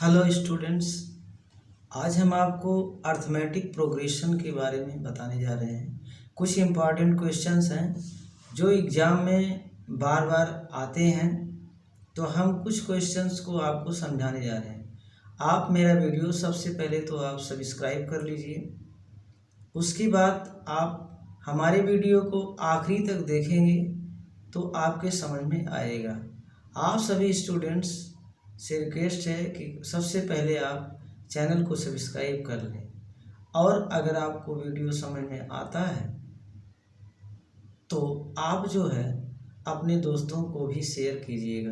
Hello students. आज हम आपको अर्थमेटिक प्रोग्रेशन के बारे में बताने जा रहे हैं। कुछ इम्पॉर्टेंट क्वेश्चंस हैं जो एग्ज़ाम में बार बार आते हैं, तो हम कुछ क्वेश्चंस को आपको समझाने जा रहे हैं। आप मेरा वीडियो सबसे पहले तो आप सब्सक्राइब कर लीजिए, उसके बाद आप हमारे वीडियो को आखिरी तक देखेंगे तो आपके समझ में आएगा। आप सभी स्टूडेंट्स से रिक्वेस्ट है कि सबसे पहले आप चैनल को सब्सक्राइब कर लें, और अगर आपको वीडियो समझ में आता है तो आप जो है अपने दोस्तों को भी शेयर कीजिएगा।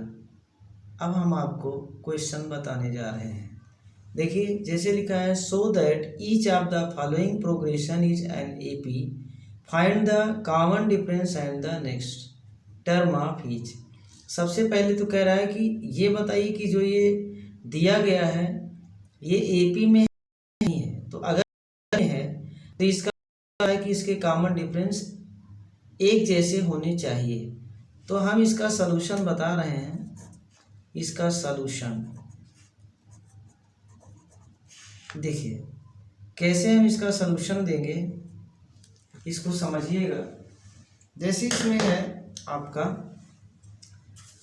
अब हम आपको क्वेश्चन बताने जा रहे हैं। देखिए, जैसे लिखा है, so that each of the following progression is an AP, find the common difference and the next term of each. सबसे पहले तो कह रहा है कि ये बताइए कि जो ये दिया गया है ये एपी में नहीं है, तो अगर है तो इसका है कि इसके कॉमन डिफरेंस एक जैसे होने चाहिए। तो हम इसका सलूशन बता रहे हैं। इसका सलूशन देखिए, कैसे हम इसका सलूशन देंगे इसको समझिएगा। जैसे इसमें है आपका,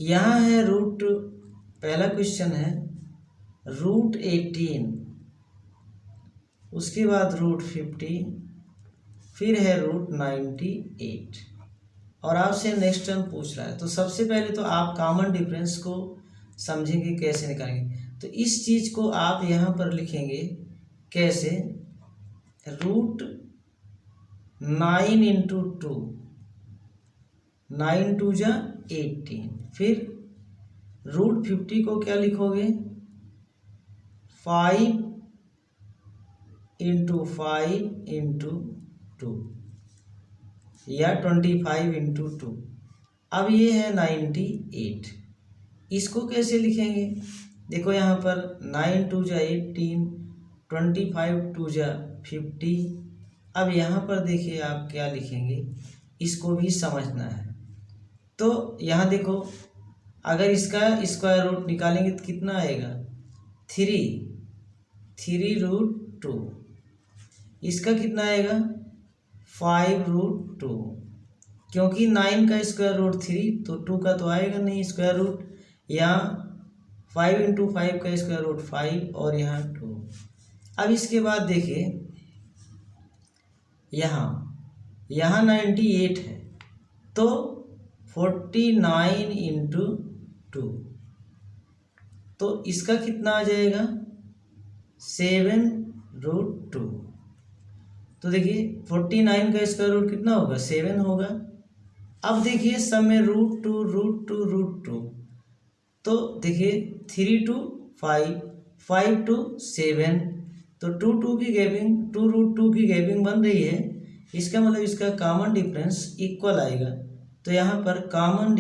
यहाँ है रूट, पहला क्वेश्चन है रूट 18, उसके बाद रूट 15, फिर है रूट 98, और आपसे नेक्स्ट टर्म पूछ रहा है। तो सबसे पहले तो आप कॉमन डिफरेंस को समझेंगे कैसे निकालेंगे। तो इस चीज़ को आप यहाँ पर लिखेंगे कैसे, रूट 9 इंटू 2, 9 2 जा 18, फिर रूट 50 को क्या लिखोगे, 5 इंटू 5 इंटू 2 या 25 इंटू 2। अब ये है 98, इसको कैसे लिखेंगे। देखो यहाँ पर 9 2 जा 18, 25 2 जा 50। अब यहाँ पर देखिए आप क्या लिखेंगे, इसको भी समझना है। तो यहाँ देखो, अगर इसका स्क्वायर रूट निकालेंगे तो कितना आएगा, 3 रूट 2। इसका कितना आएगा, 5 रूट 2, क्योंकि 9 का स्क्वायर रूट 3, तो 2 का तो आएगा नहीं स्क्वायर रूट। यहाँ 5 इंटू 5 का स्क्वायर रूट 5, और यहाँ 2। अब इसके बाद देखिए, यहाँ 98 है, तो 49 इंटू 2, तो इसका कितना आ जाएगा, 7 रूट 2। तो देखिए 49 का स्क्वायर रूट कितना होगा, 7 होगा। अब देखिए सब में रूट 2 रूट 2 रूट 2, तो देखिए 3 2 5, 5 2 7, तो 2 2 की गैपिंग, 2 रूट 2 की गैपिंग बन रही है। इसका मतलब इसका कॉमन डिफरेंस इक्वल आएगा। तो यहाँ पर कॉमन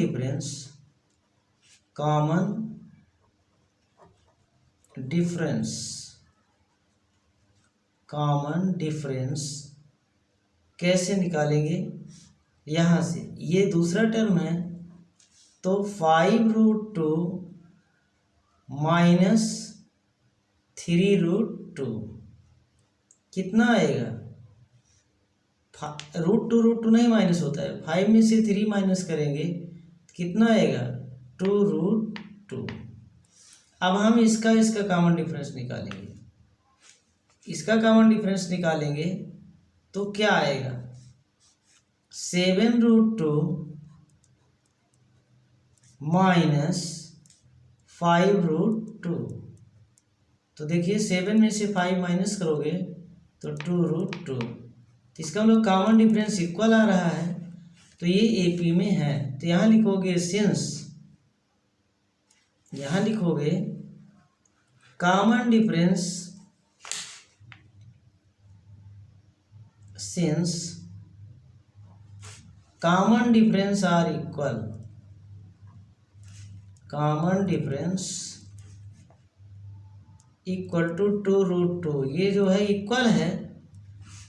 डिफरेंस कैसे निकालेंगे, यहाँ से ये दूसरा टर्म है, तो 5 रूट 2 माइनस 3 रूट 2 कितना आएगा, रूट टू नहीं माइनस होता है, 5 में से 3 माइनस करेंगे कितना आएगा, 2 रूट 2। अब हम इसका कॉमन डिफरेंस निकालेंगे। इसका कॉमन डिफरेंस निकालेंगे तो क्या आएगा, 7 रूट 2 माइनस 5 रूट 2। तो देखिए 7 में से 5 माइनस करोगे तो 2 रूट 2। तो इसका मतलब कॉमन डिफरेंस इक्वल आ रहा है, तो ये एपी में है। तो यहाँ लिखोगे सिंस, यहाँ लिखोगे common difference since common difference are equal, common difference equal to 2 root 2, ये जो है इक्वल है,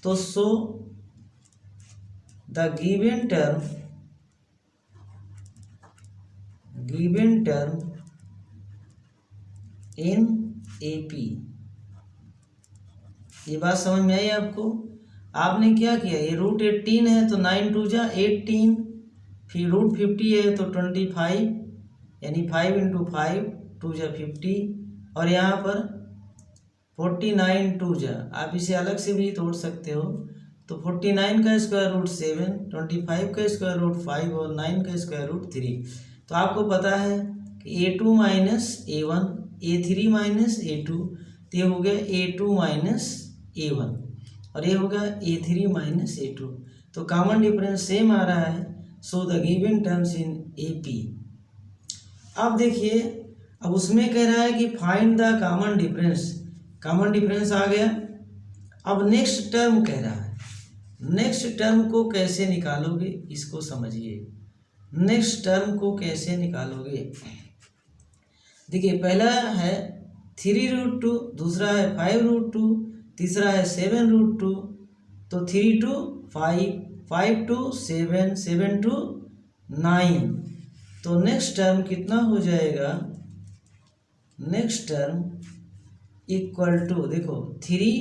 तो so the given term in AP। ये बात समझ में आई आपको? आपने क्या किया, ये रूट 18 है तो 9 2 जा 18, फिर रूट 50 है तो 25, यानी 5 × 5 2 जा 50, और यहाँ पर 49 2 जा, आप इसे अलग से भी तोड़ सकते हो, तो 49 का स्क्वायर रूट 7, 25 का स्क्वायर रूट 5 और 9 का स्क्वायर रूट 3। तो आपको पता है कि A2 minus A1, A3 minus A2, तो ये हो गया A2 माइनस A1 और ये होगा A3 माइनस A2। तो कॉमन डिफरेंस सेम आ रहा है, so the given terms in AP। अब देखिए, अब उसमें कह रहा है कि find the common difference, common difference आ गया। अब नेक्स्ट टर्म कह रहा है, नेक्स्ट टर्म को कैसे निकालोगे इसको समझिए। नेक्स्ट टर्म को कैसे निकालोगे, देखिए पहला है 3√2, दूसरा है 5√2, तीसरा है 7√2, तो 3 2 5, 5 2 7, 7 2 9, तो नेक्स्ट टर्म कितना हो जाएगा, नेक्स्ट टर्म इक्वल टू, देखो 3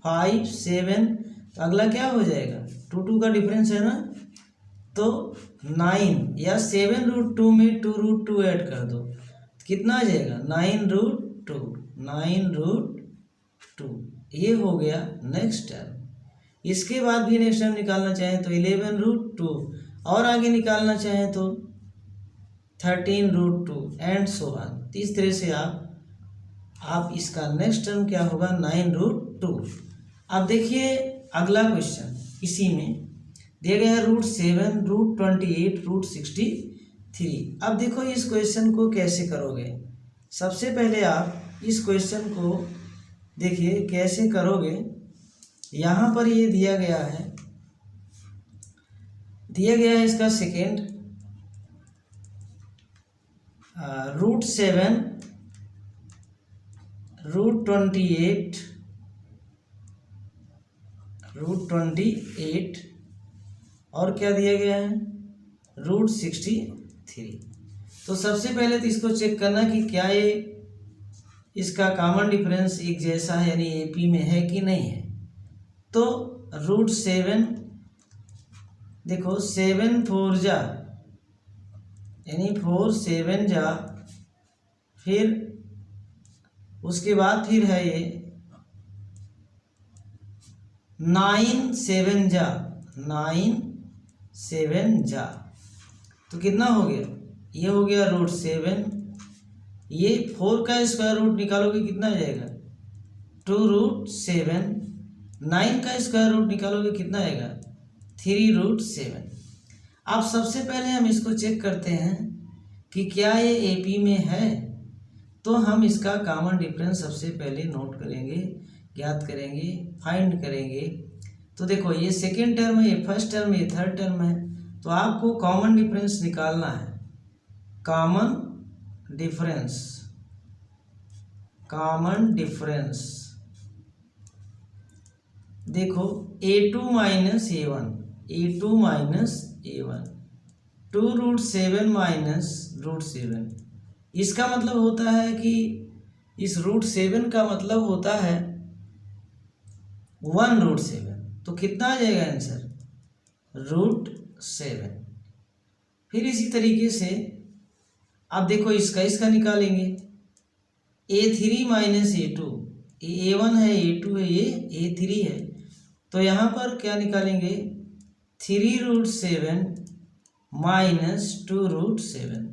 5 7, तो अगला क्या हो जाएगा, 2 2 का डिफरेंस है ना, तो 9 या 7√2 में 2√2 ऐड कर दो, तो कितना आ जाएगा 9√2, 9√2, ये हो गया नेक्स्ट टर्म। इसके बाद भी नेक्स्ट टर्म निकालना चाहें तो 11√2, और आगे निकालना चाहें तो 13√2 एंड सो ऑन। इस तरह से आप इसका नेक्स्ट टर्म क्या होगा 9√2। अब देखिए अगला क्वेश्चन, इसी में दिया गया है √7, √28, √63। अब देखो इस क्वेश्चन को कैसे करोगे। सबसे पहले आप इस क्वेश्चन को देखिए कैसे करोगे। यहाँ पर ये दिया गया है इसका सेकेंड, √7, √28 और क्या दिया गया है √63। तो सबसे पहले तो इसको चेक करना कि क्या ये इसका कॉमन डिफरेंस एक जैसा है, यानी AP में है कि नहीं है। तो √7, देखो 7 4 जा, यानी 4 7 जा, फिर उसके बाद फिर है ये 9 7 जा, 9 7 जा, तो कितना हो गया, ये हो गया √7। ये 4 का स्क्वायर रूट निकालोगे कितना आ जाएगा 2√7, 9 का स्क्वायर रूट निकालोगे कितना आएगा 3√7। अब सबसे पहले हम इसको चेक करते हैं कि क्या ये AP में है। तो हम इसका कॉमन डिफरेंस सबसे पहले नोट करेंगे, ज्ञात करेंगे, फाइंड करेंगे। तो देखो ये सेकेंड टर्म है, ये फर्स्ट टर्म है, ये थर्ड टर्म है, तो आपको कॉमन डिफरेंस निकालना है। कॉमन डिफरेंस देखो A2 minus A1, A2 minus A1, 2√7 minus √7। इसका मतलब होता है कि इस √7 का मतलब होता है 1√7, तो कितना आ जाएगा आंसर √7। फिर इसी तरीके से अब देखो इसका निकालेंगे A3 माइनस A2, ये A1 है, A2 है, ये A3 है, तो यहाँ पर क्या निकालेंगे 3√7 माइनस 2√7,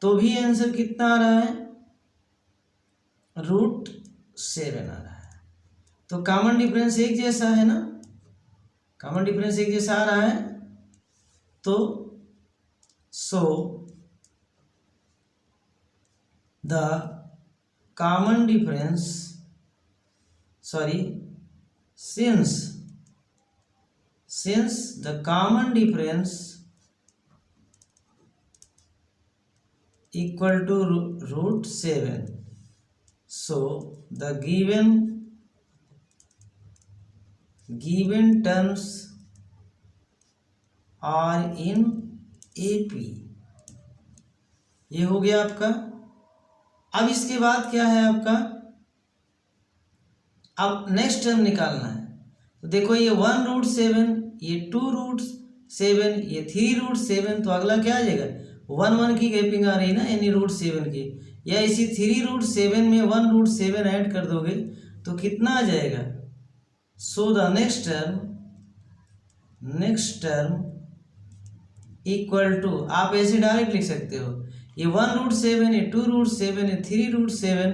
तो भी आंसर कितना आ रहा है √7 आ रहा है। तो कॉमन डिफरेंस एक जैसा है ना, कॉमन डिफरेंस एक जैसा आ रहा है। तो so the common difference since the common difference equal to √7, so the given terms are in AP। ये हो गया आपका। अब इसके बाद क्या है आपका अब नेक्स्ट टर्म निकालना है। तो देखो ये 1√7, ये 2√7, ये 3√7, तो अगला क्या आ जाएगा, 1 की गैपिंग आ रही है ना, यानी √7 की, या इसी 3√7 में 1√7 ऐड कर दोगे तो कितना आ जाएगा। So the next term equal to, आप ऐसे डायरेक्ट लिख सकते हो, ये 1√7, ये 2√7, ये 3√7,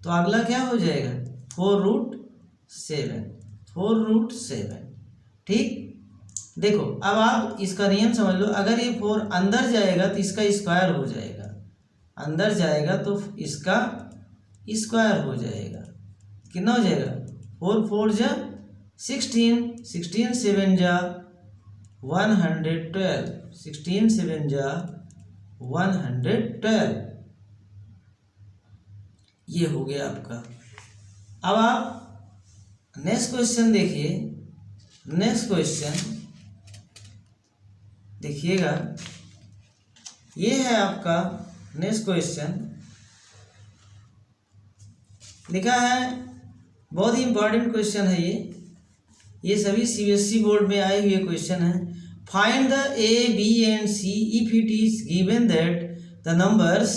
तो अगला क्या हो जाएगा 4√7। ठीक, देखो अब आप इसका नियम समझ लो, अगर ये 4 अंदर जाएगा तो इसका स्क्वायर हो जाएगा, अंदर जाएगा तो इसका स्क्वायर हो जाएगा, कितना हो जाएगा 4 4 जा 16, 16 7 जा 112, 16 7 जा 112, ये हो गया आपका। अब आप नेक्स्ट क्वेश्चन देखिए, नेक्स्ट क्वेश्चन देखिएगा, ये है आपका नेक्स्ट क्वेश्चन, लिखा है, बहुत ही इंपॉर्टेंट क्वेश्चन है ये सभी सीबीएसई बोर्ड में आए हुए क्वेश्चन है। Find the A B and C if it is given that the numbers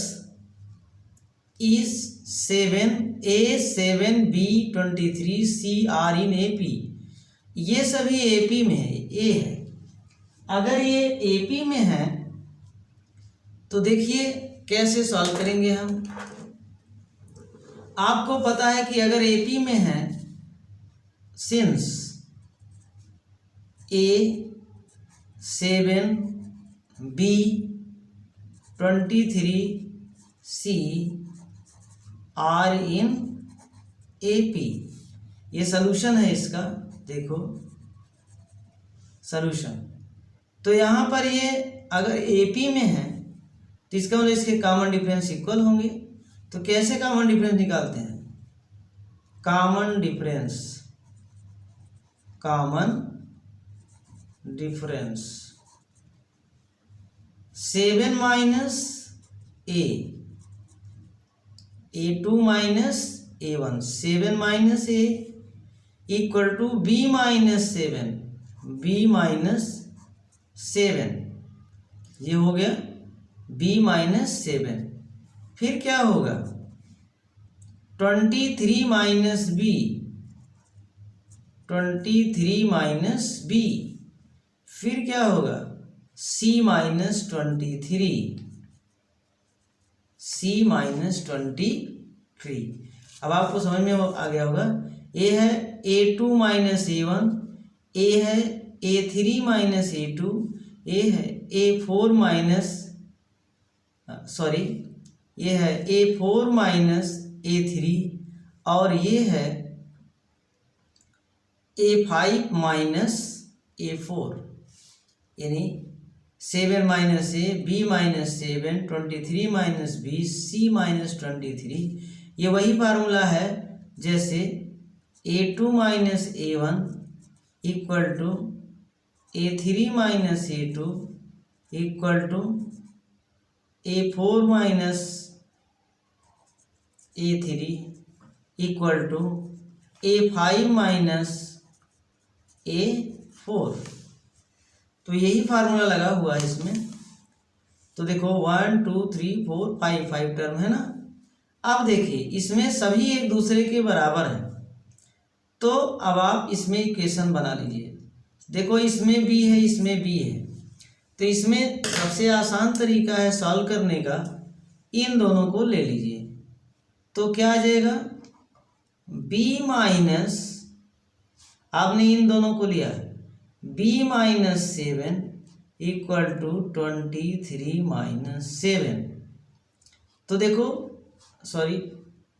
is 7A 7B 23C are in AP। ये सभी AP में है, ए है। अगर ये AP में है तो देखिए कैसे सॉल्व करेंगे हम। आपको पता है कि अगर AP में है, since A 7 B 23C are in AP, ये सलूशन है इसका, देखो सलूशन। तो यहाँ पर ये अगर AP में है तो इसका मतलब इसके कॉमन डिफरेंस इक्वल होंगे। तो कैसे कॉमन डिफरेंस निकालते हैं, common difference 7 minus A2 minus A1, 7 minus A equal to B minus 7, ये हो गया B माइनस 7। फिर क्या होगा 23 माइनस B, फिर क्या होगा C माइनस 23। अब आपको समझ में आ गया होगा, ए है A2 माइनस A1, ए है A3 माइनस A2, ए है A4 माइनस ये है A4 माइनस A3, और ये है A5 माइनस A4, यानी 7 minus A, B minus 7, 23 minus B, C minus 23। ये वही फार्मूला है जैसे A2 minus A1 equal to A3 minus A2 equal to A4 minus A3 equal to A5 minus A4। तो यही फार्मूला लगा हुआ है इसमें। तो देखो 1 2 3 4 5 टर्म है ना। अब देखिए इसमें सभी एक दूसरे के बराबर हैं, तो अब आप इसमें इक्वेशन बना लीजिए। देखो इसमें भी है, इसमें भी है, तो इसमें सबसे आसान तरीका है सॉल्व करने का, इन दोनों को ले लीजिए। तो क्या आ जाएगा b माइनस, आपने इन दोनों को लिया b minus 7 equal to 23 minus 7। तो देखो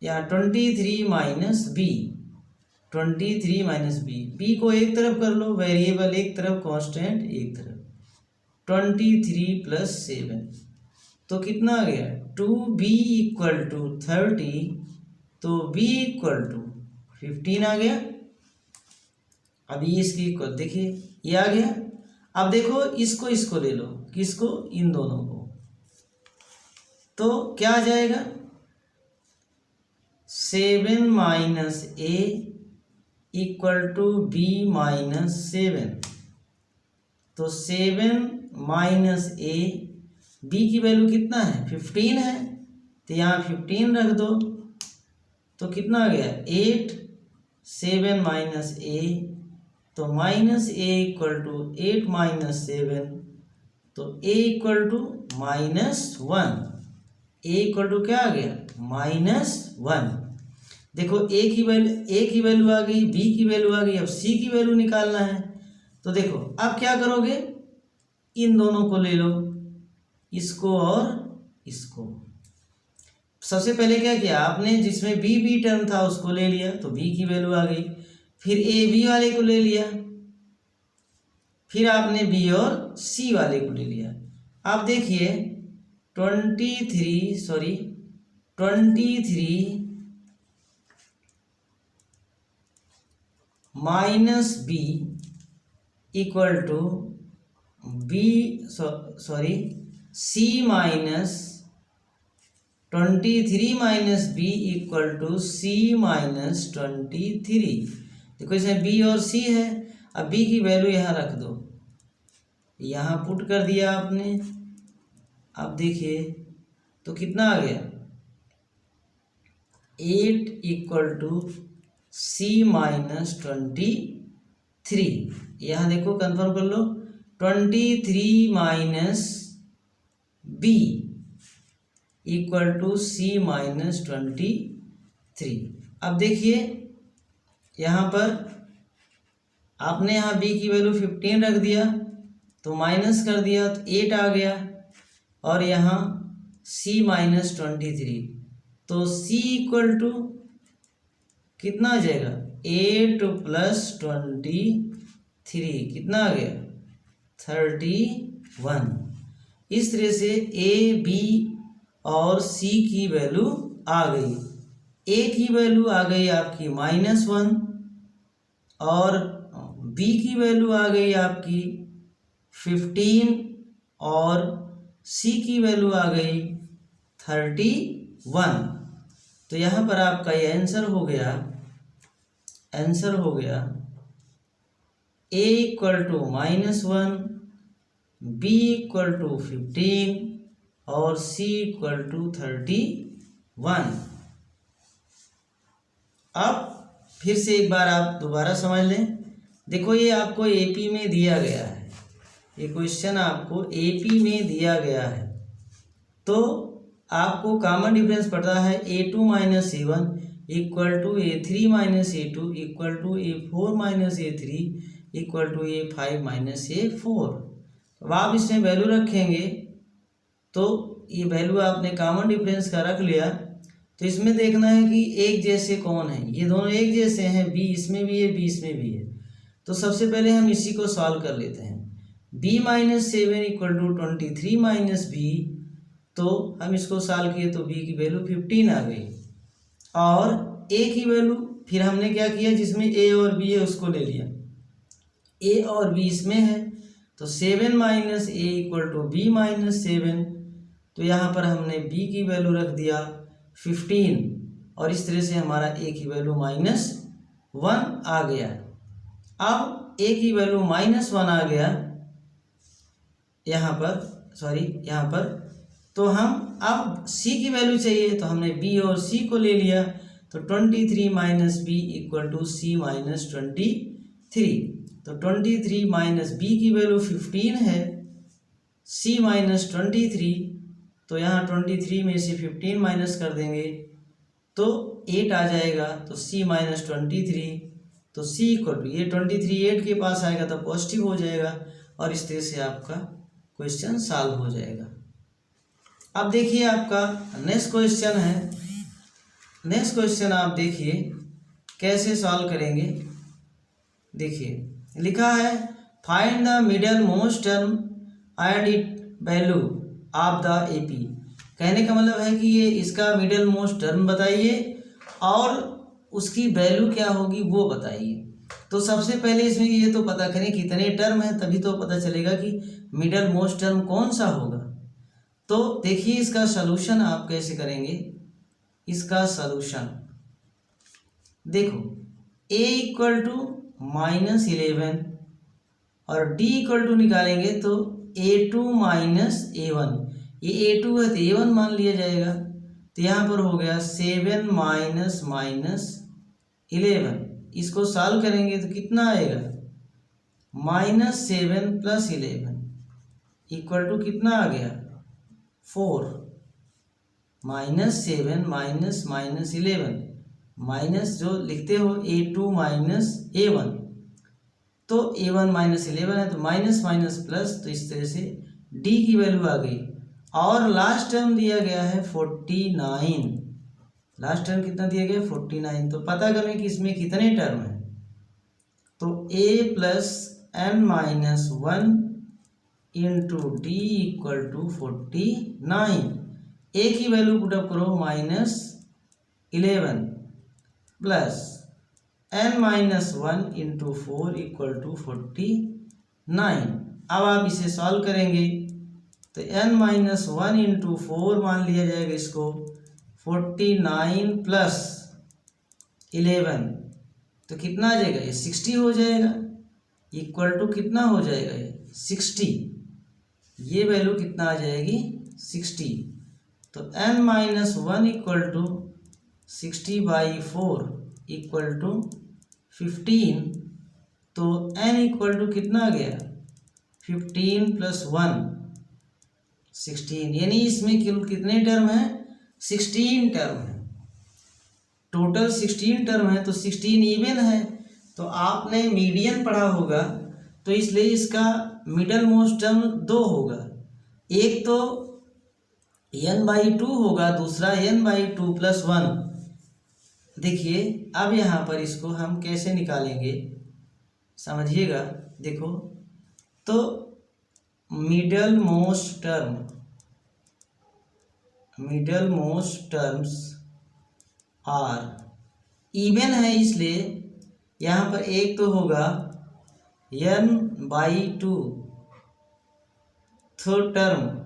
यहाँ 23 माइनस b, 23 माइनस b को एक तरफ कर लो, वेरिएबल एक तरफ, कांस्टेंट एक तरफ, 23 प्लस 7, तो कितना आ गया 2b इक्वल टू 30, तो b इक्वल टू 15 आ गया। अभी इसकी इक्वल देखिए ये आ गया। अब देखो इसको ले लो, किसको, इन दोनों को, तो क्या आ जाएगा 7 minus A equal to B minus 7। तो 7 माइनस ए, बी की वैल्यू कितना है 15 है, तो यहाँ 15 रख दो, तो कितना आ गया 8। 7 माइनस ए, तो minus a equal to 8 minus 7, तो a equal to -1। A equal to क्या आ गया -1। देखो ए की वैल्यू आ गई, बी की वैल्यू आ गई, अब सी की वैल्यू निकालना है। तो देखो अब क्या करोगे, इन दोनों को ले लो, इसको और इसको। सबसे पहले क्या किया आपने, जिसमें बी टर्म था उसको ले लिया, तो बी की वैल्यू आ गई। फिर ए बी वाले को ले लिया, फिर आपने बी और सी वाले को ले लिया। आप देखिए 23 minus B equal to C minus 23 minus B equal to C minus 23। देखो इसमें बी और सी है, अब बी की वैल्यू यहाँ रख दो, यहाँ पुट कर दिया आपने। अब देखिए तो कितना आ गया 8 इक्वल टू सी माइनस 23। यहाँ देखो कंफर्म कर लो, 23 minus B equal to C minus 23। अब देखिए यहाँ पर आपने यहाँ बी की वैल्यू 15 रख दिया, तो माइनस कर दिया तो 8 आ गया, और यहाँ सी माइनस 23, तो सी इक्वल टू कितना आ जाएगा 8 प्लस 23, कितना आ गया 31। इस तरह से ए बी और सी की वैल्यू आ गई। ए की वैल्यू आ गई आपकी -1, और बी की वैल्यू आ गई आपकी 15, और सी की वैल्यू आ गई 31। तो यहाँ पर आपका ये आंसर हो गया a equal to -1, b equal to 15, और सी इक्वल टू 31। अब फिर से एक बार आप दोबारा समझ लें। देखो ये आपको एपी में दिया गया है, ये क्वेश्चन आपको एपी में दिया गया है, तो आपको कॉमन डिफरेंस पता है a2 minus a1 equal to a3 minus a2 equal to a4 minus a3 equal to a5 minus a4। अब आप इसमें वैल्यू रखेंगे, तो ये वैल्यू आपने कॉमन डिफरेंस का रख लिया, तो इसमें देखना है कि एक जैसे कौन है, ये दोनों एक जैसे हैं, बी इसमें भी है बी इसमें भी है। तो सबसे पहले हम इसी को सॉल्व कर लेते हैं। b minus 7 equal to 23 minus B, तो हम इसको सॉल्व किए तो b की वैल्यू 15 आ गई, और a की वैल्यू फिर हमने क्या किया, जिसमें a और b है उसको ले लिया, a और b इसमें है, तो 7 minus a equal to b minus 7, तो यहाँ पर हमने b की वैल्यू रख दिया 15, और इस तरह से हमारा a की वैल्यू -1 आ गया। अब a की वैल्यू -1 आ गया यहाँ पर, तो हम अब c की वैल्यू चाहिए, तो हमने b और c को ले लिया, तो 23 minus B equal to C minus 23, तो 23 माइनस बी की वैल्यू 15 है, c माइनस 23, तो यहाँ 23 में से 15 माइनस कर देंगे तो 8 आ जाएगा, तो c माइनस 23, तो c इक्वल टू ये 23 8 के पास आएगा तो पॉजिटिव हो जाएगा, और इस तरह से आपका क्वेश्चन सॉल्व हो जाएगा। अब देखिए आपका नेक्स्ट क्वेश्चन है। नेक्स्ट क्वेश्चन आप देखिए कैसे सॉल्व करेंगे। देखिए लिखा है find the middle most term and it value of the AP. कहने का मतलब है कि ये इसका मिडल मोस्ट टर्म बताइए और उसकी वैल्यू क्या होगी वो बताइए। तो सबसे पहले इसमें ये तो पता करें कितने टर्म हैं, तभी तो पता चलेगा कि मिडल मोस्ट टर्म कौन सा होगा। तो देखिए इसका सलूशन आप कैसे करेंगे। इसका सलूशन देखो, a इक्वल टू -11 और d इक्वल टू निकालेंगे तो a2 माइनस a1, ये a2 है तो a1 मान लिया जाएगा। तो यहाँ पर हो गया 7 माइनस माइनस 11, इसको सॉल्व करेंगे तो कितना आएगा, -7 प्लस 11 इक्वल टू कितना आ गया 4। -7 माइनस माइनस 11 माइनस जो लिखते हो a2 माइनस a1, तो a1 माइनस 11 है तो माइनस माइनस प्लस, तो इस तरह से d की वैल्यू आ गई। और लास्ट टर्म दिया गया है 49, लास्ट टर्म कितना दिया गया 49। तो पता करें कि इसमें कितने टर्म हैं, तो a plus n minus 1 into D equal to 49। a की वैल्यू पुटअप करो -11 plus n minus 1 into 4 equal to 49। अब आप इसे सॉल्व करेंगे तो n माइनस 1 इंटू 4 मान लिया जाएगा इसको, 49 प्लस 11 तो कितना आ जाएगा, ये 60 हो जाएगा, इक्वल टू कितना हो जाएगा ये 60, ये वैल्यू कितना आ जाएगी 60। तो n minus 1 equal to 60/4 equal to 15, तो n इक्वल टू कितना आ गया 15 प्लस 1 16, यानी इसमें कितने टर्म हैं 16 टर्म है, टोटल 16 टर्म है, तो 16 इवन है। तो आपने मीडियन पढ़ा होगा तो इसलिए इसका मिडल मोस्ट टर्म 2 होगा, एक तो n/2 होगा, दूसरा n/2 प्लस 1। देखिए अब यहाँ पर इसको हम कैसे निकालेंगे समझिएगा, देखो तो middle most terms are even है, इसलिए यहाँ पर एक तो होगा n/2 थर्ड टर्म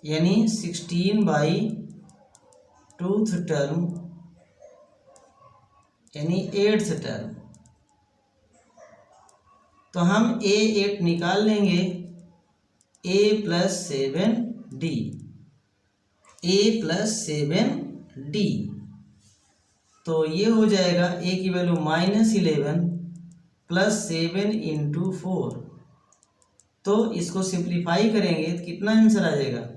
यानी 16/2 टर्म यानी 8th टर्म। तो हम a8 निकाल लेंगे, a plus 7d, a plus 7d, तो ये हो जाएगा a की वैल्यू -11 प्लस 7 इंटू 4। तो इसको सिंप्लीफाई करेंगे तो कितना आंसर आ जाएगा,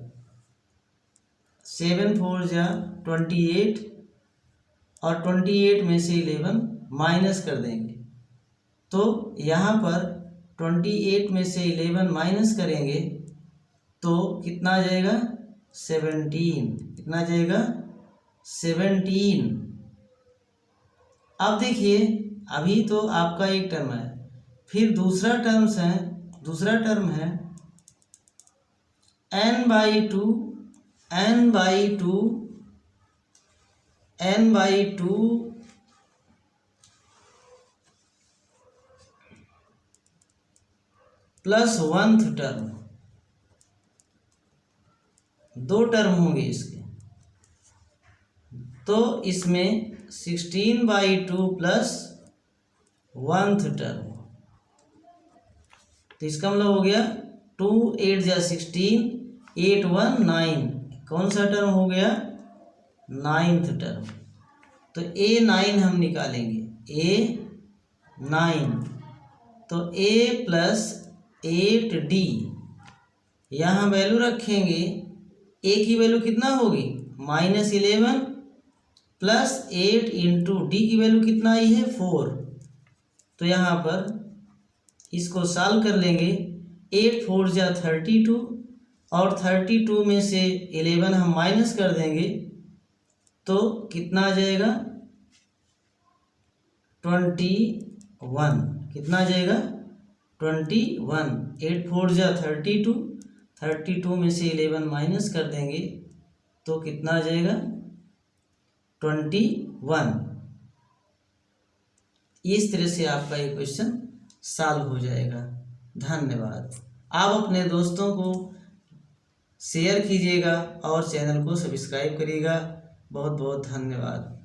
7 4 जा 28 और 28 में से 11 माइनस कर देंगे, तो यहाँ पर 28 में से 11 माइनस करेंगे तो कितना आ जाएगा 17, कितना आ जाएगा 17। अब देखिए अभी तो आपका एक टर्म है, फिर दूसरा टर्म है n/2 plus 1th term, 2 term होंगे इसके, तो इसमें 16/2 प्लस 1th टर्म, तो इसका मतलब हो गया 2 8 जा 16, 8 1 9, कौन सा टर्म हो गया 9th टर्म। तो a9 हम निकालेंगे, a9 तो a प्लस 8d, यहाँ वैल्यू रखेंगे, a की वैल्यू कितना होगी -11 प्लस 8 इंटू डी की वैल्यू कितना आई है 4। तो यहाँ पर इसको सॉल्व कर लेंगे, 8 4 जा 32 और 32 में से 11 हम माइनस कर देंगे तो कितना आ जाएगा 21, कितना आ जाएगा 21। 8 4 जा 32, 32 में से 11 माइनस कर देंगे तो कितना आ जाएगा 21। इस तरह से आपका ये क्वेश्चन सॉल्व हो जाएगा। धन्यवाद। आप अपने दोस्तों को शेयर कीजिएगा और चैनल को सब्सक्राइब करिएगा। बहुत बहुत धन्यवाद।